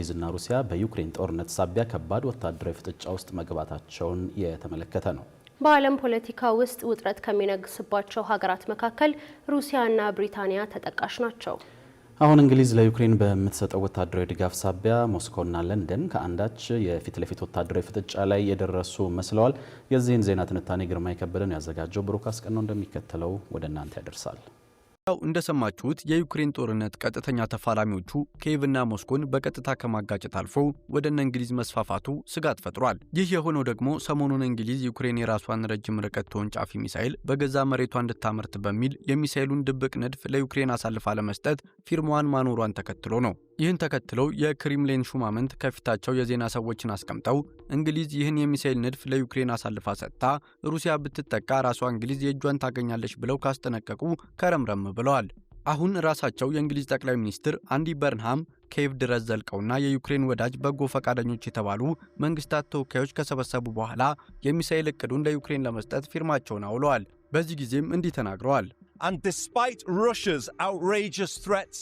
እንግሊዝና ሩሲያ በዩክሬን ጦርነት ሳቢያ ከባድ ወታደራዊ ፍጥጫ ውስጥ መግባታቸውን የተመለከተ ነው። በዓለም ፖለቲካ ውስጥ ውጥረት ከሚነግስባቸው ሀገራት መካከል ሩሲያና ብሪታንያ ተጠቃሽ ናቸው። አሁን እንግሊዝ ለዩክሬን በምትሰጠው ወታደራዊ ድጋፍ ሳቢያ ሞስኮና ለንደን ከአንዳች የፊት ለፊት ወታደራዊ ፍጥጫ ላይ የደረሱ መስለዋል። የዚህን ዜና ትንታኔ ግርማ የከበደን ያዘጋጀው ብሩክ አስቀናው እንደሚከተለው ወደ እናንተ ያደርሳል። እንደሰማችሁት የዩክሬን ጦርነት ቀጥተኛ ተፋላሚዎቹ ኪየቭና ሞስኮን በቀጥታ ከማጋጨት አልፎ ወደ እንግሊዝ መስፋፋቱ ስጋት ፈጥሯል። ይህ የሆነው ደግሞ ሰሞኑን እንግሊዝ ዩክሬን የራሷን ረጅም ርቀት ተወንጫፊ ሚሳኤል በገዛ መሬቷ እንድታመርት በሚል የሚሳኤሉን ድብቅ ንድፍ ለዩክሬን አሳልፋ ለመስጠት ፊርማዋን ማኖሯን ተከትሎ ነው። ይህን ተከትለው የክሬምሊን ሹማምንት ከፊታቸው የዜና ሰዎችን አስቀምጠው እንግሊዝ ይህን የሚሳኤል ንድፍ ለዩክሬን አሳልፋ ሰጥታ ሩሲያ ብትጠቃ ራሷ እንግሊዝ የእጇን ታገኛለች ብለው ካስጠነቀቁ ከረምረም ብለዋል። አሁን ራሳቸው የእንግሊዝ ጠቅላይ ሚኒስትር አንዲ በርንሃም ኪየቭ ድረስ ዘልቀውና የዩክሬን ወዳጅ በጎ ፈቃደኞች የተባሉ መንግስታት ተወካዮች ከሰበሰቡ በኋላ የሚሳኤል እቅዱን ለዩክሬን ለመስጠት ፊርማቸውን አውለዋል። በዚህ ጊዜም እንዲህ ተናግረዋል። And despite Russia's outrageous threats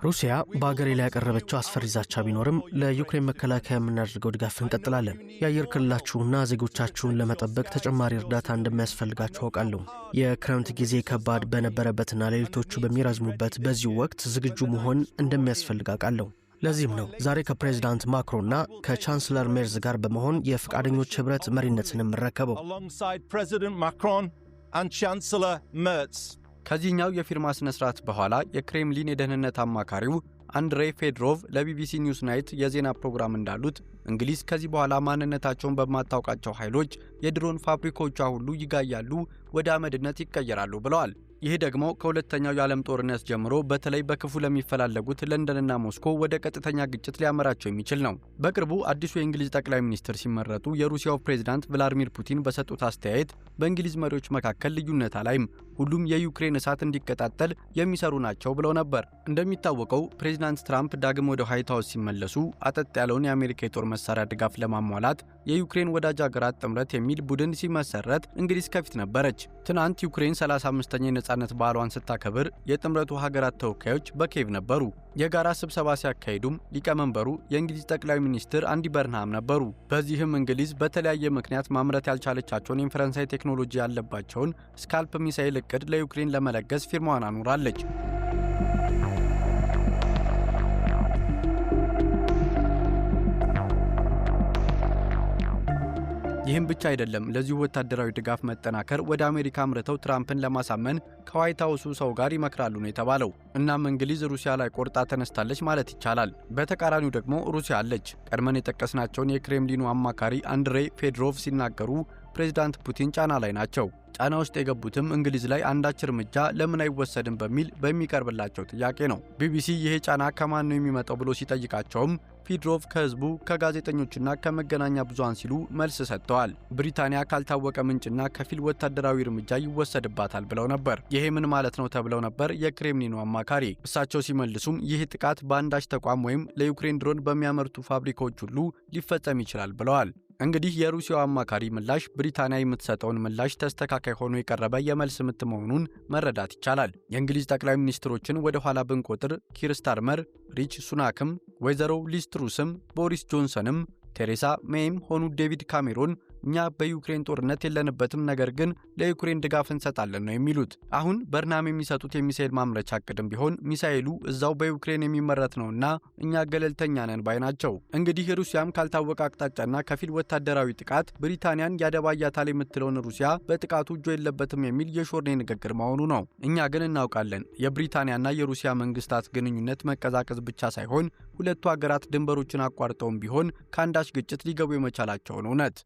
ሩሲያ በአገሬ ላይ ያቀረበችው አስፈሪ ዛቻ ቢኖርም ለዩክሬን መከላከያ የምናደርገው ድጋፍ እንቀጥላለን። የአየር ክልላችሁና ዜጎቻችሁን ለመጠበቅ ተጨማሪ እርዳታ እንደሚያስፈልጋችሁ አውቃለሁ። የክረምት ጊዜ ከባድ በነበረበትና ሌሊቶቹ በሚረዝሙበት በዚህ ወቅት ዝግጁ መሆን እንደሚያስፈልግ አውቃለሁ። ለዚህም ነው ዛሬ ከፕሬዝዳንት ማክሮንና ከቻንስለር ሜርዝ ጋር በመሆን የፈቃደኞች ህብረት መሪነትን የምረከበው። ከዚህኛው የፊርማ ስነ ስርዓት በኋላ የክሬምሊን የደህንነት አማካሪው አንድሬ ፌድሮቭ ለቢቢሲ ኒውስ ናይት የዜና ፕሮግራም እንዳሉት እንግሊዝ ከዚህ በኋላ ማንነታቸውን በማታውቃቸው ኃይሎች የድሮን ፋብሪካዎቿ ሁሉ ይጋያሉ፣ ወደ አመድነት ይቀየራሉ ብለዋል። ይህ ደግሞ ከሁለተኛው የዓለም ጦርነት ጀምሮ በተለይ በክፉ ለሚፈላለጉት ለንደንና ሞስኮ ወደ ቀጥተኛ ግጭት ሊያመራቸው የሚችል ነው። በቅርቡ አዲሱ የእንግሊዝ ጠቅላይ ሚኒስትር ሲመረጡ የሩሲያው ፕሬዝዳንት ቭላድሚር ፑቲን በሰጡት አስተያየት በእንግሊዝ መሪዎች መካከል ልዩነት አላይም፣ ሁሉም የዩክሬን እሳት እንዲቀጣጠል የሚሰሩ ናቸው ብለው ነበር። እንደሚታወቀው ፕሬዝዳንት ትራምፕ ዳግም ወደ ዋይት ሃውስ ሲመለሱ አጠጥ ያለውን የአሜሪካ የጦር መሳሪያ ድጋፍ ለማሟላት የዩክሬን ወዳጅ ሀገራት ጥምረት የሚል ቡድን ሲመሰረት እንግሊዝ ከፊት ነበረች። ትናንት ዩክሬን 35ኛ የነጻነት በዓሏን ስታከብር የጥምረቱ ሀገራት ተወካዮች በኪየቭ ነበሩ። የጋራ ስብሰባ ሲያካሂዱም ሊቀመንበሩ የእንግሊዝ ጠቅላይ ሚኒስትር አንዲ በርንሃም ነበሩ። በዚህም እንግሊዝ በተለያየ ምክንያት ማምረት ያልቻለቻቸውን የፈረንሳይ ቴክኖሎጂ ያለባቸውን ስካልፕ ሚሳኤል እቅድ ለዩክሬን ለመለገስ ፊርማዋን አኑራለች። ይህም ብቻ አይደለም። ለዚሁ ወታደራዊ ድጋፍ መጠናከር ወደ አሜሪካ አምርተው ትራምፕን ለማሳመን ከዋይት ሃውሱ ሰው ጋር ይመክራሉ ነው የተባለው። እናም እንግሊዝ ሩሲያ ላይ ቆርጣ ተነስታለች ማለት ይቻላል። በተቃራኒው ደግሞ ሩሲያ አለች። ቀድመን የጠቀስናቸውን የክሬምሊኑ አማካሪ አንድሬ ፌድሮቭ ሲናገሩ ፕሬዝዳንት ፑቲን ጫና ላይ ናቸው። ጫና ውስጥ የገቡትም እንግሊዝ ላይ አንዳች እርምጃ ለምን አይወሰድም በሚል በሚቀርብላቸው ጥያቄ ነው። ቢቢሲ ይሄ ጫና ከማን ነው የሚመጣው ብሎ ሲጠይቃቸውም ፌድሮቭ ከህዝቡ ከጋዜጠኞችና ከመገናኛ ብዙሃን ሲሉ መልስ ሰጥተዋል። ብሪታንያ ካልታወቀ ምንጭና ከፊል ወታደራዊ እርምጃ ይወሰድባታል ብለው ነበር። ይሄ ምን ማለት ነው ተብለው ነበር የክሬምሊኑ አማካሪ። እሳቸው ሲመልሱም ይህ ጥቃት በአንዳች ተቋም ወይም ለዩክሬን ድሮን በሚያመርቱ ፋብሪካዎች ሁሉ ሊፈጸም ይችላል ብለዋል። እንግዲህ የሩሲያው አማካሪ ምላሽ ብሪታንያ የምትሰጠውን ምላሽ ተስተካካይ ሆኖ የቀረበ የመልስ ምት መሆኑን መረዳት ይቻላል። የእንግሊዝ ጠቅላይ ሚኒስትሮችን ወደ ኋላ ብንቆጥር ኪር ስታርመር፣ ሪቺ ሱናክም፣ ወይዘሮ ሊዝ ትሩስም፣ ቦሪስ ጆንሰንም፣ ቴሬሳ ሜይም ሆኑ ዴቪድ ካሜሮን እኛ በዩክሬን ጦርነት የለንበትም፣ ነገር ግን ለዩክሬን ድጋፍ እንሰጣለን ነው የሚሉት። አሁን በርንሃም የሚሰጡት የሚሳኤል ማምረቻ እቅድም ቢሆን ሚሳኤሉ እዛው በዩክሬን የሚመረት ነውና እኛ ገለልተኛ ነን ባይ ናቸው። እንግዲህ ሩሲያም ካልታወቀ አቅጣጫና ከፊል ወታደራዊ ጥቃት ብሪታንያን ያደባያታል የምትለውን ሩሲያ በጥቃቱ እጇ የለበትም የሚል የሾርኔ ንግግር መሆኑ ነው። እኛ ግን እናውቃለን የብሪታንያና የሩሲያ መንግስታት ግንኙነት መቀዛቀዝ ብቻ ሳይሆን ሁለቱ ሀገራት ድንበሮችን አቋርጠውም ቢሆን ከአንዳች ግጭት ሊገቡ የመቻላቸውን እውነት